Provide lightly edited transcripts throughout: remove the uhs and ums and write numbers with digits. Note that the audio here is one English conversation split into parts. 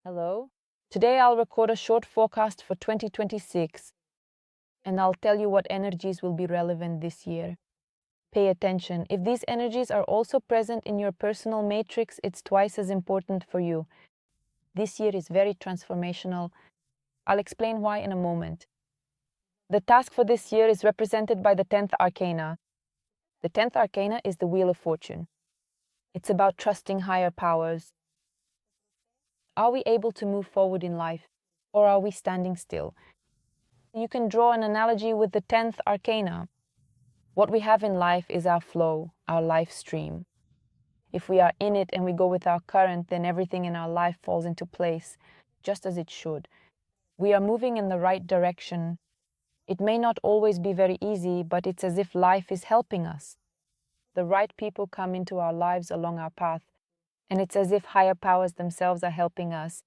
Hello. Today I'll record a short forecast for 2026 and I'll tell you what energies will be relevant this year. Pay attention. If these energies are also present in your personal matrix, it's twice as important for you. This year is very transformational. I'll explain why in a moment. The task for this year is represented by the 10th arcana. The 10th arcana is the Wheel of Fortune. It's about trusting higher powers. Are we able to move forward in life, or are we standing still? You can draw an analogy with the 10th arcana. What we have in life is our flow, our life stream. If we are in it and we go with our current, then everything in our life falls into place, just as it should. We are moving in the right direction. It may not always be very easy, but it's as if life is helping us. The right people come into our lives along our path, and it's as if higher powers themselves are helping us.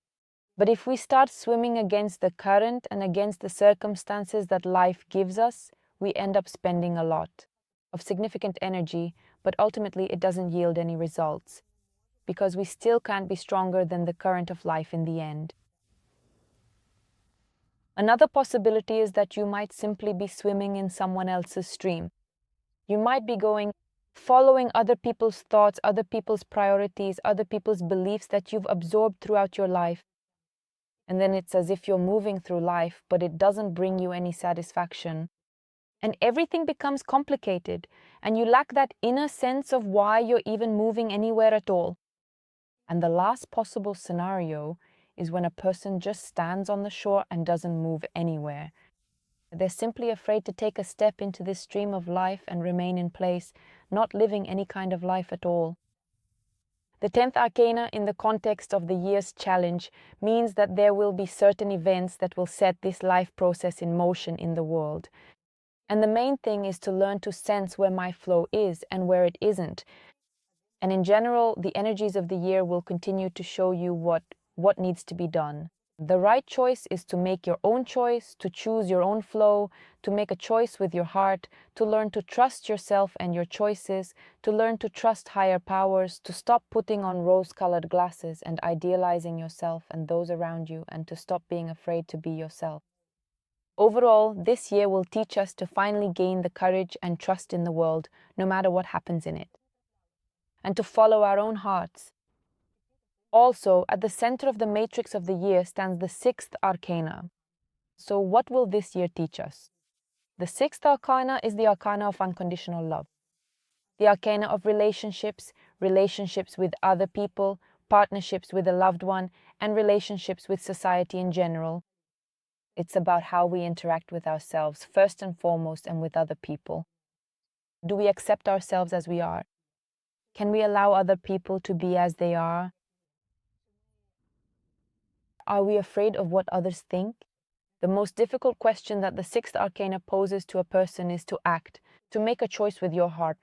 But if we start swimming against the current and against the circumstances that life gives us, we end up spending a lot of significant energy, but ultimately it doesn't yield any results, because we still can't be stronger than the current of life in the end. Another possibility is that you might simply be swimming in someone else's stream. You might be following other people's thoughts, other people's priorities, other people's beliefs that you've absorbed throughout your life. And then it's as if you're moving through life, but it doesn't bring you any satisfaction. And everything becomes complicated, and you lack that inner sense of why you're even moving anywhere at all. And the last possible scenario is when a person just stands on the shore and doesn't move anywhere. They're simply afraid to take a step into this stream of life and remain in place, not living any kind of life at all. The 10th arcana in the context of the year's challenge means that there will be certain events that will set this life process in motion in the world. And the main thing is to learn to sense where my flow is and where it isn't. And in general, the energies of the year will continue to show you what needs to be done. The right choice is to make your own choice, to choose your own flow, to make a choice with your heart, to learn to trust yourself and your choices, to learn to trust higher powers, to stop putting on rose-colored glasses and idealizing yourself and those around you, and to stop being afraid to be yourself. Overall, this year will teach us to finally gain the courage and trust in the world, no matter what happens in it, and to follow our own hearts. Also, at the center of the matrix of the year stands the 6th arcana. So what will this year teach us? The 6th arcana is the arcana of unconditional love. The arcana of relationships, relationships with other people, partnerships with a loved one, and relationships with society in general. It's about how we interact with ourselves, first and foremost, and with other people. Do we accept ourselves as we are? Can we allow other people to be as they are? Are we afraid of what others think? The most difficult question that the 6th arcana poses to a person is to act, to make a choice with your heart,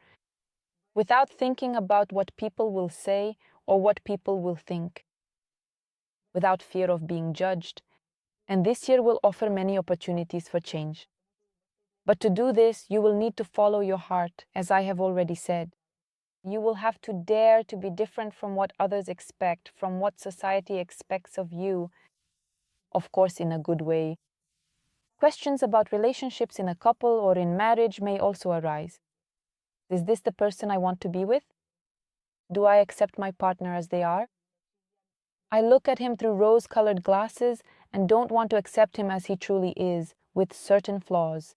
without thinking about what people will say or what people will think, without fear of being judged. And this year will offer many opportunities for change. But to do this, you will need to follow your heart, as I have already said. You will have to dare to be different from what others expect, from what society expects of you, of course in a good way. Questions about relationships in a couple or in marriage may also arise. Is this the person I want to be with? Do I accept my partner as they are? I look at him through rose-colored glasses and don't want to accept him as he truly is, with certain flaws.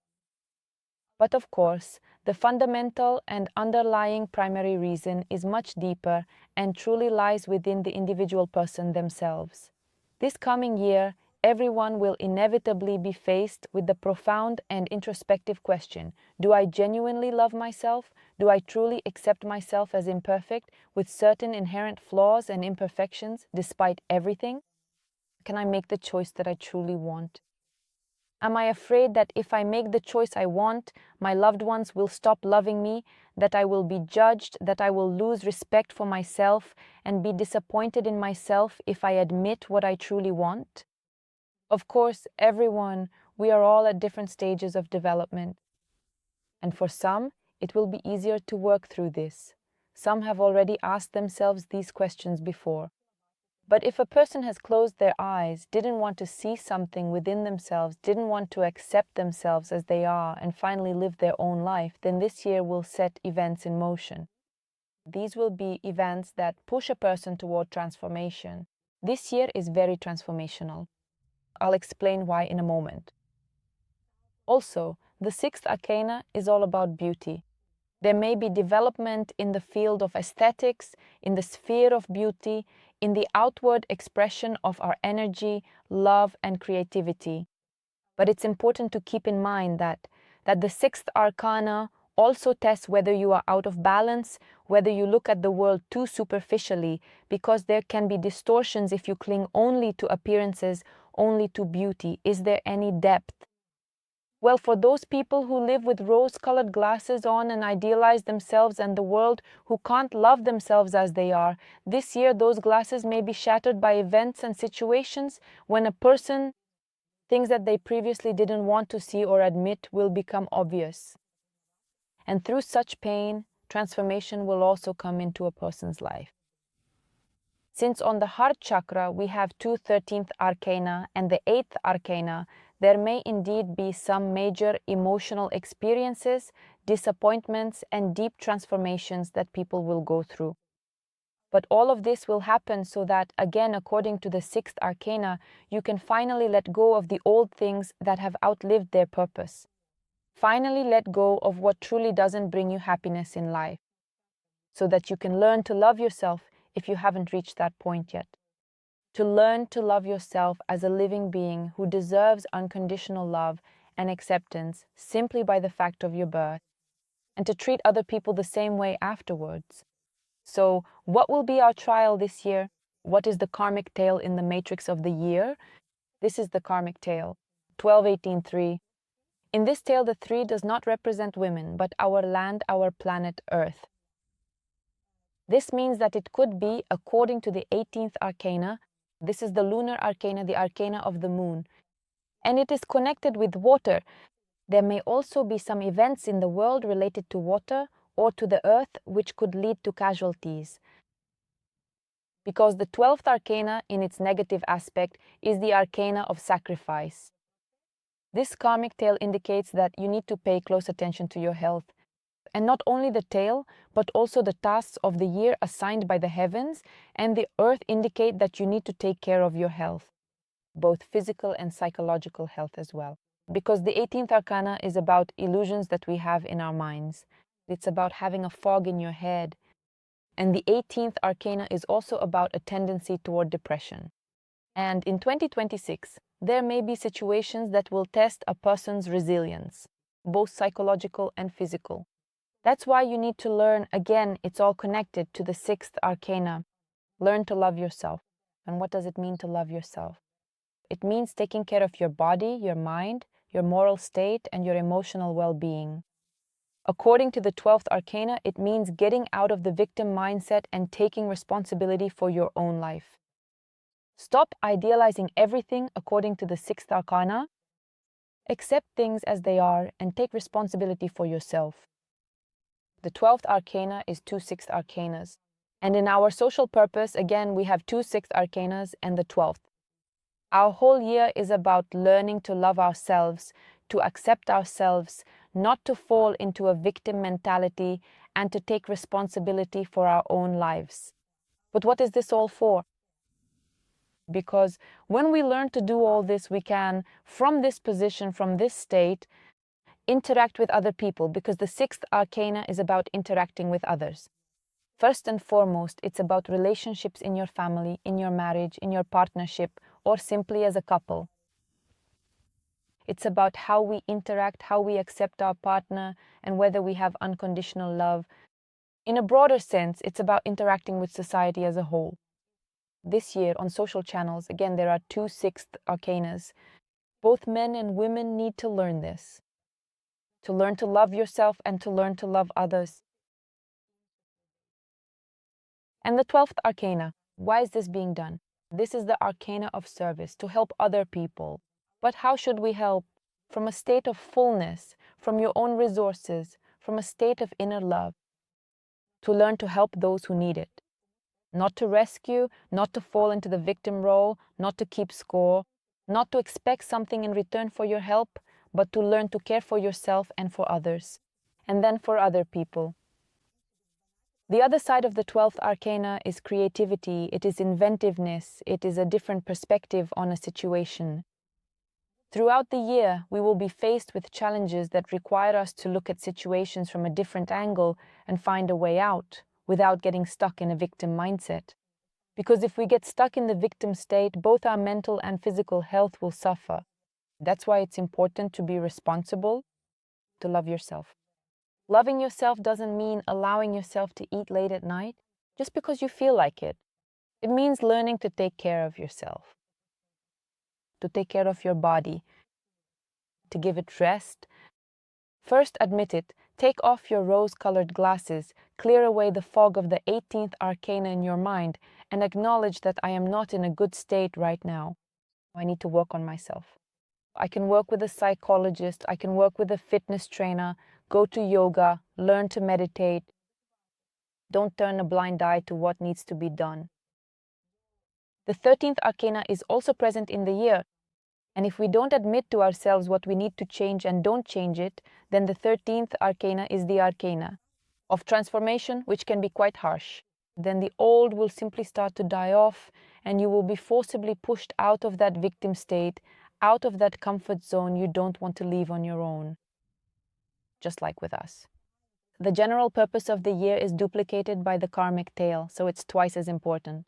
But of course, the fundamental and underlying primary reason is much deeper and truly lies within the individual person themselves. This coming year, everyone will inevitably be faced with the profound and introspective question: do I genuinely love myself? Do I truly accept myself as imperfect, with certain inherent flaws and imperfections, despite everything? Can I make the choice that I truly want? Am I afraid that if I make the choice I want, my loved ones will stop loving me, that I will be judged, that I will lose respect for myself, and be disappointed in myself if I admit what I truly want? Of course, we are all at different stages of development. And for some, it will be easier to work through this. Some have already asked themselves these questions before. But if a person has closed their eyes, didn't want to see something within themselves, didn't want to accept themselves as they are, and finally live their own life, then this year will set events in motion. These will be events that push a person toward transformation. This year is very transformational. I'll explain why in a moment. Also, the sixth arcana is all about beauty. There may be development in the field of aesthetics, in the sphere of beauty, in the outward expression of our energy, love, and creativity. But it's important to keep in mind that the sixth arcana also tests whether you are out of balance, whether you look at the world too superficially, because there can be distortions if you cling only to appearances, only to beauty. Is there any depth? Well, for those people who live with rose-colored glasses on and idealize themselves and the world, who can't love themselves as they are, this year those glasses may be shattered by events and situations when a person, things that they previously didn't want to see or admit will become obvious. And through such pain, transformation will also come into a person's life. Since on the heart chakra we have two 13th arcana and the 8th arcana, there may indeed be some major emotional experiences, disappointments, and deep transformations that people will go through. But all of this will happen so that, again, according to the 6th arcana, you can finally let go of the old things that have outlived their purpose. Finally let go of what truly doesn't bring you happiness in life, so that you can learn to love yourself if you haven't reached that point yet. To learn to love yourself as a living being who deserves unconditional love and acceptance simply by the fact of your birth, and to treat other people the same way afterwards. So, what will be our trial this year? What is the karmic tale in the matrix of the year? This is the karmic tale, 12-18-3. In this tale, the 3 does not represent women, but our land, our planet Earth. This means that it could be, according to the 18th arcana, this is the lunar arcana, the arcana of the moon, and it is connected with water. There may also be some events in the world related to water or to the earth which could lead to casualties. Because the 12th arcana, in its negative aspect, is the arcana of sacrifice. This karmic tale indicates that you need to pay close attention to your health. And not only the tale, but also the tasks of the year assigned by the heavens and the earth indicate that you need to take care of your health, both physical and psychological health as well. Because the 18th arcana is about illusions that we have in our minds. It's about having a fog in your head. And the 18th arcana is also about a tendency toward depression. And in 2026, there may be situations that will test a person's resilience, both psychological and physical. That's why you need to learn, again, it's all connected to the 6th arcana. Learn to love yourself. And what does it mean to love yourself? It means taking care of your body, your mind, your moral state, and your emotional well-being. According to the 12th arcana, it means getting out of the victim mindset and taking responsibility for your own life. Stop idealizing everything according to the 6th arcana. Accept things as they are and take responsibility for yourself. The 12th arcana is two 6th arcanas. And in our social purpose, again, we have two 6th arcanas and the 12th. Our whole year is about learning to love ourselves, to accept ourselves, not to fall into a victim mentality, and to take responsibility for our own lives. But what is this all for? Because when we learn to do all this, we can, from this position, from this state, interact with other people, because the 6th arcana is about interacting with others. First and foremost, it's about relationships in your family, in your marriage, in your partnership, or simply as a couple. It's about how we interact, how we accept our partner, and whether we have unconditional love. In a broader sense, it's about interacting with society as a whole. This year, on social channels, again, there are two 6th arcanas. Both men and women need to learn this. To learn to love yourself and to learn to love others. And the 12th arcana, why is this being done? This is the arcana of service, to help other people. But how should we help? From a state of fullness, from your own resources, from a state of inner love. To learn to help those who need it. Not to rescue, not to fall into the victim role, not to keep score, not to expect something in return for your help, but to learn to care for yourself and for others, and then for other people. The other side of the 12th arcana is creativity, it is inventiveness, it is a different perspective on a situation. Throughout the year, we will be faced with challenges that require us to look at situations from a different angle and find a way out, without getting stuck in a victim mindset. Because if we get stuck in the victim state, both our mental and physical health will suffer. That's why it's important to be responsible, to love yourself. Loving yourself doesn't mean allowing yourself to eat late at night just because you feel like it. It means learning to take care of yourself, to take care of your body, to give it rest. First, admit it. Take off your rose-colored glasses, clear away the fog of the 18th arcana in your mind, and acknowledge that I am not in a good state right now. I need to work on myself. I can work with a psychologist, I can work with a fitness trainer, go to yoga, learn to meditate. Don't turn a blind eye to what needs to be done. The 13th arcana is also present in the year, and if we don't admit to ourselves what we need to change and don't change it, then the 13th arcana is the arcana of transformation, which can be quite harsh. Then the old will simply start to die off, and you will be forcibly pushed out of that victim state, out of that comfort zone you don't want to leave on your own. Just like with us. The general purpose of the year is duplicated by the karmic tail, so it's twice as important.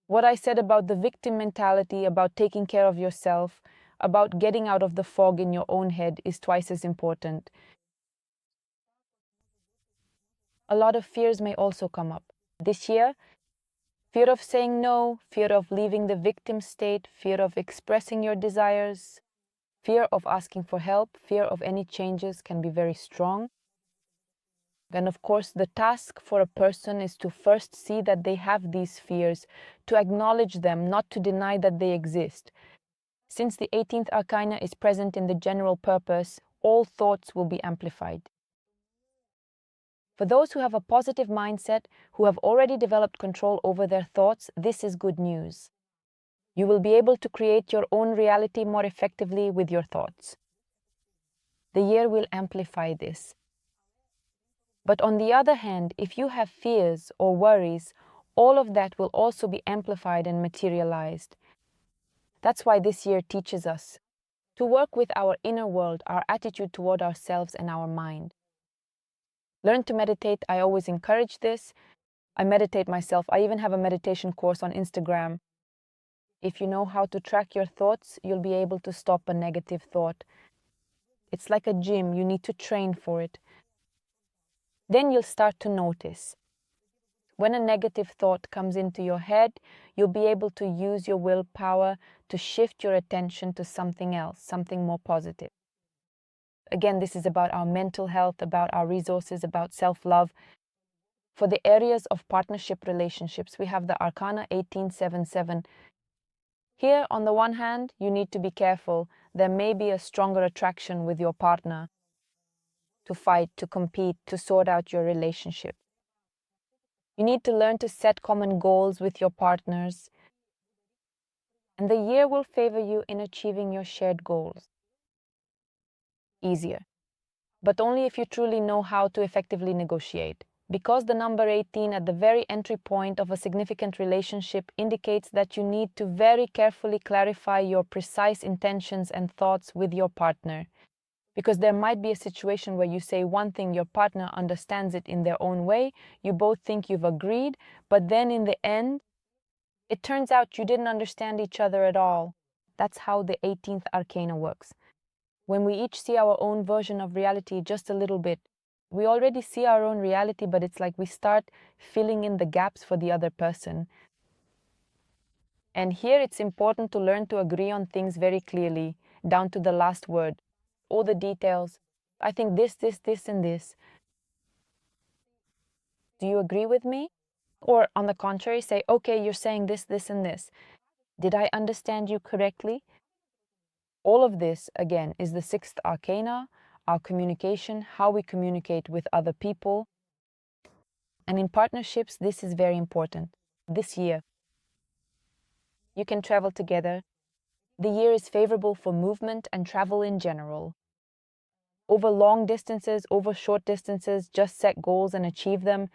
What I said about the victim mentality, about taking care of yourself, about getting out of the fog in your own head is twice as important. A lot of fears may also come up. This year, fear of saying no, fear of leaving the victim state, fear of expressing your desires, fear of asking for help, fear of any changes can be very strong. Then, of course, the task for a person is to first see that they have these fears, to acknowledge them, not to deny that they exist. Since the 18th arcana is present in the general purpose, all thoughts will be amplified. For those who have a positive mindset, who have already developed control over their thoughts, this is good news. You will be able to create your own reality more effectively with your thoughts. The year will amplify this. But on the other hand, if you have fears or worries, all of that will also be amplified and materialized. That's why this year teaches us to work with our inner world, our attitude toward ourselves and our mind. Learn to meditate. I always encourage this. I meditate myself. I even have a meditation course on Instagram. If you know how to track your thoughts, you'll be able to stop a negative thought. It's like a gym. You need to train for it. Then you'll start to notice. When a negative thought comes into your head, you'll be able to use your willpower to shift your attention to something else, something more positive. Again, this is about our mental health, about our resources, about self-love. For the areas of partnership relationships, we have the Arcana 1877. Here, on the one hand, you need to be careful. There may be a stronger attraction with your partner to fight, to compete, to sort out your relationship. You need to learn to set common goals with your partners, and the year will favor you in achieving your shared goals. Easier, but only if you truly know how to effectively negotiate. Because the number 18 at the very entry point of a significant relationship indicates that you need to very carefully clarify your precise intentions and thoughts with your partner. Because there might be a situation where you say one thing, your partner understands it in their own way, you both think you've agreed, but then in the end, it turns out you didn't understand each other at all. That's how the 18th arcana works. When we each see our own version of reality just a little bit, we already see our own reality, but it's like we start filling in the gaps for the other person. And here it's important to learn to agree on things very clearly, down to the last word. All the details. I think this, and this. Do you agree with me? Or on the contrary, say, okay, you're saying this, and this. Did I understand you correctly? All of this, again, is the 6th arcana, our communication, how we communicate with other people. And in partnerships, this is very important. This year, you can travel together. The year is favorable for movement and travel in general. Over long distances, over short distances, just set goals and achieve them,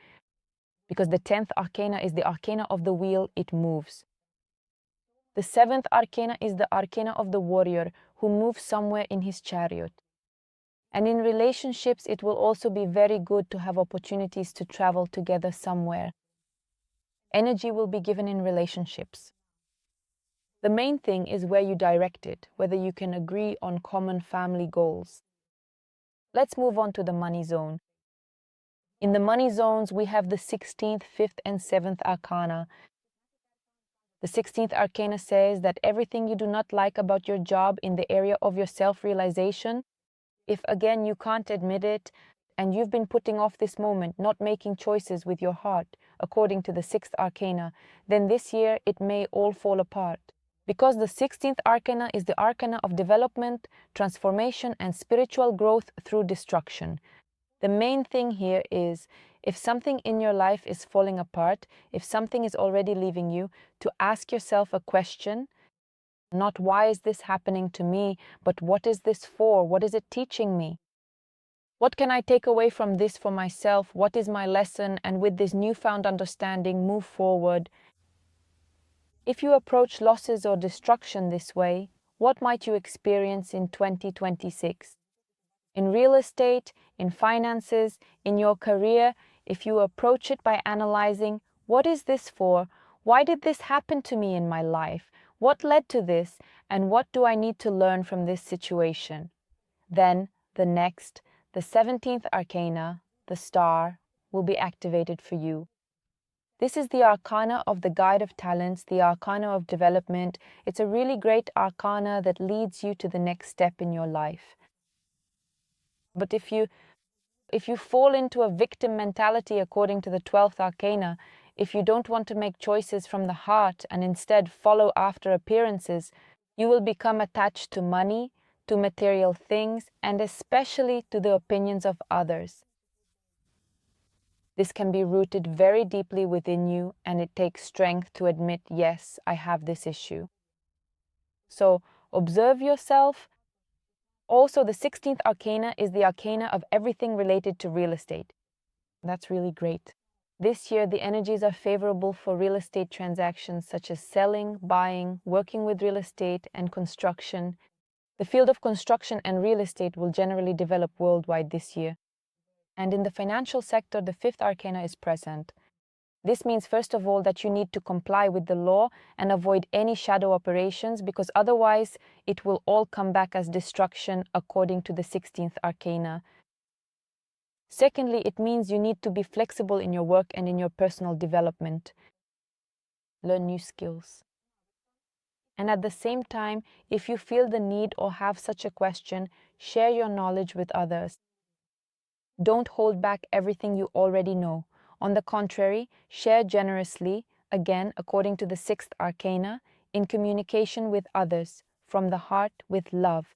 because the 10th arcana is the arcana of the wheel, it moves. The 7th arcana is the arcana of the warrior who moves somewhere in his chariot. And in relationships, it will also be very good to have opportunities to travel together somewhere. Energy will be given in relationships. The main thing is where you direct it, whether you can agree on common family goals. Let's move on to the money zone. In the money zones, we have the 16th, 5th, and 7th arcana. The 16th arcana says that everything you do not like about your job in the area of your self-realization, if again you can't admit it, and you've been putting off this moment, not making choices with your heart, according to the 6th arcana, then this year it may all fall apart. Because the 16th arcana is the arcana of development, transformation, and spiritual growth through destruction. The main thing here is, if something in your life is falling apart, if something is already leaving you, to ask yourself a question, not why is this happening to me, but what is this for? What is it teaching me? What can I take away from this for myself? What is my lesson? And with this newfound understanding, move forward. If you approach losses or destruction this way, what might you experience in 2026? In real estate, in finances, in your career, if you approach it by analyzing, what is this for? Why did this happen to me in my life? What led to this? And what do I need to learn from this situation? Then, the 17th arcana, the star, will be activated for you. This is the arcana of the guide of talents, the arcana of development. It's a really great arcana that leads you to the next step in your life. But if you fall into a victim mentality according to the 12th arcana, if you don't want to make choices from the heart and instead follow after appearances, you will become attached to money, to material things, and especially to the opinions of others. This can be rooted very deeply within you, and it takes strength to admit, yes, I have this issue. So observe yourself. Also, the 16th arcana is the arcana of everything related to real estate. That's really great. This year, the energies are favorable for real estate transactions such as selling, buying, working with real estate, and construction. The field of construction and real estate will generally develop worldwide this year. And in the financial sector, the 5th arcana is present. This means, first of all, that you need to comply with the law and avoid any shadow operations, because otherwise it will all come back as destruction according to the 16th arcana. Secondly, it means you need to be flexible in your work and in your personal development. Learn new skills. And at the same time, if you feel the need or have such a question, share your knowledge with others. Don't hold back everything you already know. On the contrary, share generously, again according to the 6th arcana, in communication with others, from the heart with love.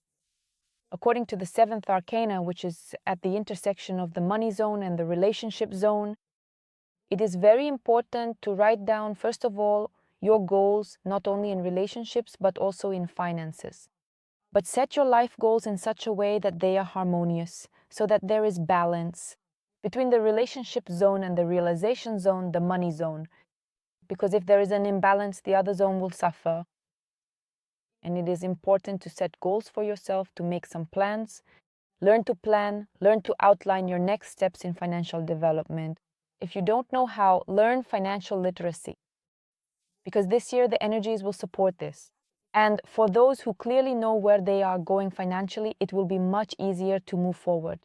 According to the 7th arcana, which is at the intersection of the money zone and the relationship zone, it is very important to write down, first of all, your goals, not only in relationships, but also in finances. But set your life goals in such a way that they are harmonious, so that there is balance between the relationship zone and the realization zone, the money zone. Because if there is an imbalance, the other zone will suffer. And it is important to set goals for yourself, to make some plans, learn to plan, learn to outline your next steps in financial development. If you don't know how, learn financial literacy, because this year the energies will support this. And for those who clearly know where they are going financially, it will be much easier to move forward.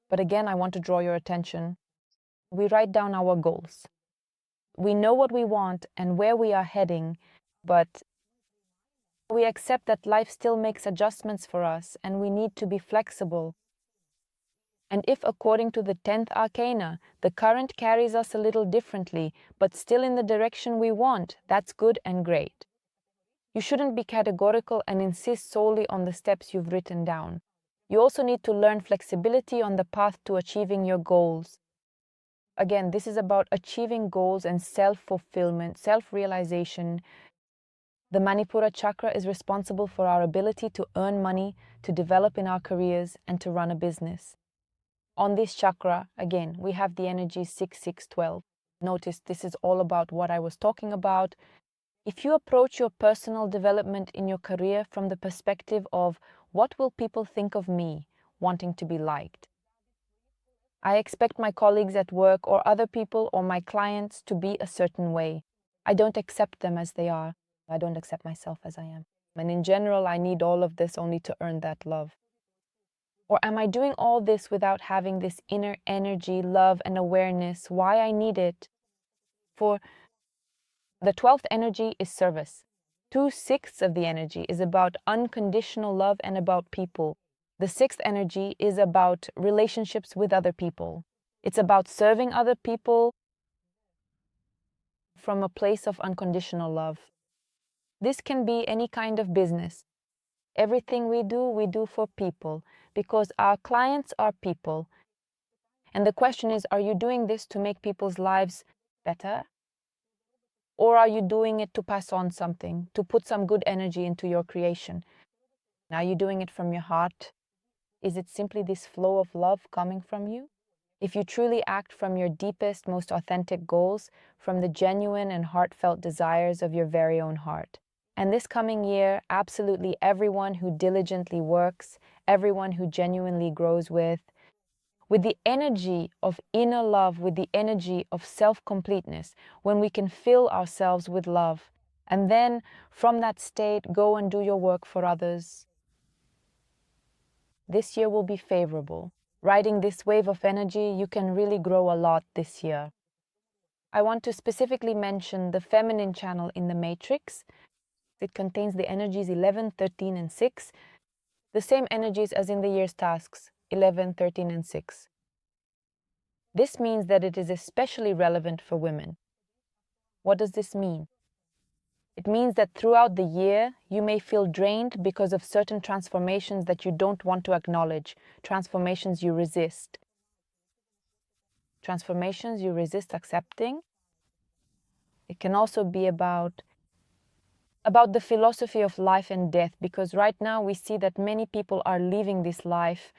But again, I want to draw your attention. We write down our goals. We know what we want and where we are heading, but we accept that life still makes adjustments for us and we need to be flexible. And if, according to the 10th arcana, the current carries us a little differently, but still in the direction we want, that's good and great. You shouldn't be categorical and insist solely on the steps you've written down. You also need to learn flexibility on the path to achieving your goals. Again, this is about achieving goals and self-fulfillment, self-realization. The Manipura chakra is responsible for our ability to earn money, to develop in our careers, and to run a business. On this chakra, again, we have the energy 6612. Notice this is all about what I was talking about. If you approach your personal development in your career from the perspective of what will people think of me, wanting to be liked. I expect my colleagues at work or other people or my clients to be a certain way. I don't accept them as they are. I don't accept myself as I am. And in general, I need all of this only to earn that love. Or am I doing all this without having this inner energy, love, and awareness, why I need it? For the 12th energy is service. 2/6 of the energy is about unconditional love and about people. The 6th energy is about relationships with other people. It's about serving other people from a place of unconditional love. This can be any kind of business. Everything we do for people, because our clients are people. And the question is, are you doing this to make people's lives better? Or are you doing it to pass on something, to put some good energy into your creation? Are you doing it from your heart? Is it simply this flow of love coming from you? If you truly act from your deepest, most authentic goals, from the genuine and heartfelt desires of your very own heart. And this coming year, absolutely everyone who diligently works, everyone who genuinely grows with the energy of inner love, with the energy of self-completeness, when we can fill ourselves with love, and then from that state, go and do your work for others. This year will be favorable. Riding this wave of energy, you can really grow a lot this year. I want to specifically mention the feminine channel in the matrix. It contains the energies 11, 13, and 6, the same energies as in the year's tasks, 11, 13, and 6. This means that it is especially relevant for women. What does this mean? It means that throughout the year, you may feel drained because of certain transformations that you don't want to acknowledge, transformations you resist. Transformations you resist accepting. It can also be about the philosophy of life and death, because right now we see that many people are leaving this life.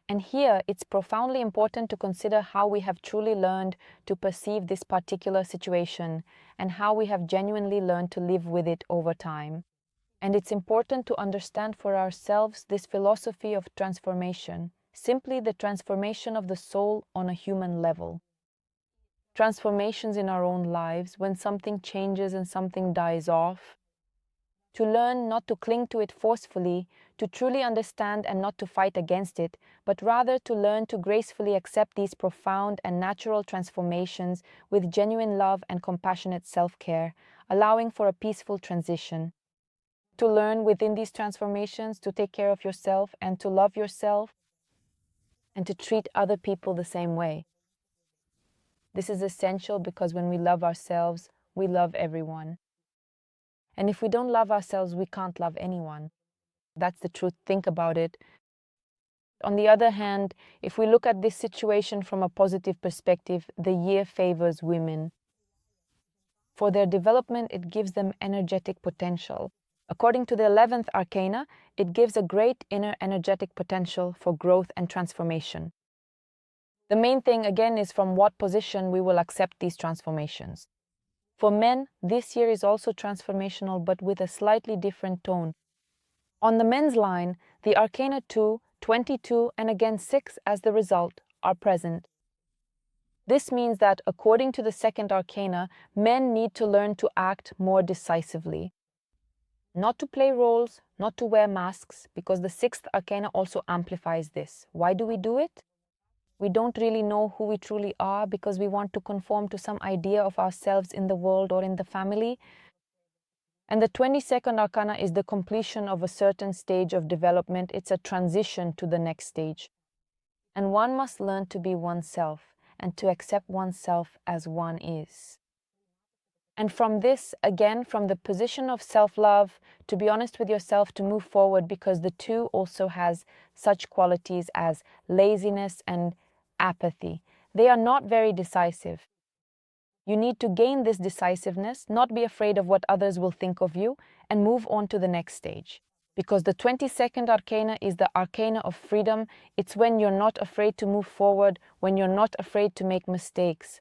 And here it's profoundly important to consider how we have truly learned to perceive this particular situation and how we have genuinely learned to live with it over time. And it's important to understand for ourselves this philosophy of transformation, simply the transformation of the soul on a human level. Transformations in our own lives, when something changes and something dies off, to learn not to cling to it forcefully, to truly understand and not to fight against it, but rather to learn to gracefully accept these profound and natural transformations with genuine love and compassionate self-care, allowing for a peaceful transition. To learn within these transformations to take care of yourself and to love yourself and to treat other people the same way. This is essential because when we love ourselves, we love everyone. And if we don't love ourselves, we can't love anyone. That's the truth. Think about it. On the other hand, if we look at this situation from a positive perspective, the year favors women. For their development, it gives them energetic potential. According to the 11th arcana, it gives a great inner energetic potential for growth and transformation. The main thing, again, is from what position we will accept these transformations. For men, this year is also transformational, but with a slightly different tone. On the men's line, the arcana 2, 22, and again 6 as the result are present. This means that, according to the second arcana, men need to learn to act more decisively. Not to play roles, not to wear masks, because the 6th arcana also amplifies this. Why do we do it? We don't really know who we truly are because we want to conform to some idea of ourselves in the world or in the family. And the 22nd arcana is the completion of a certain stage of development. It's a transition to the next stage. And one must learn to be oneself and to accept oneself as one is. And from this, again, from the position of self-love, to be honest with yourself, to move forward, because the 2 also has such qualities as laziness and apathy. They are not very decisive. You need to gain this decisiveness, not be afraid of what others will think of you, and move on to the next stage. Because the 22nd arcana is the arcana of freedom. It's when you're not afraid to move forward, when you're not afraid to make mistakes.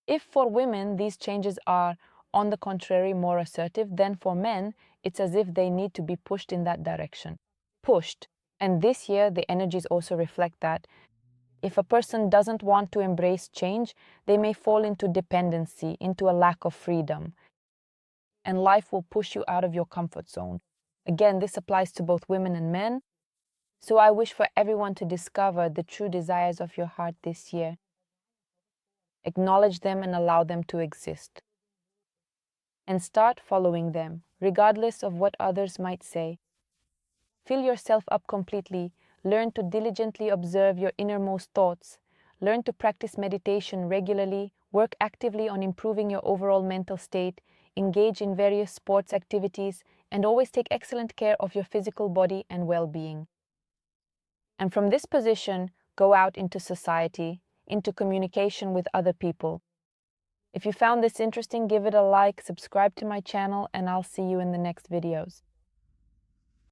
If for women these changes are, on the contrary, more assertive, then for men, it's as if they need to be pushed in that direction. Pushed. And this year, the energies also reflect that. If a person doesn't want to embrace change, they may fall into dependency, into a lack of freedom. And life will push you out of your comfort zone. Again, this applies to both women and men. So I wish for everyone to discover the true desires of your heart this year. Acknowledge them and allow them to exist. And start following them, regardless of what others might say. Fill yourself up completely. Learn to diligently observe your innermost thoughts. Learn to practice meditation regularly. Work actively on improving your overall mental state. Engage in various sports activities. And always take excellent care of your physical body and well-being. And from this position, go out into society, into communication with other people. If you found this interesting, give it a like, subscribe to my channel, and I'll see you in the next videos.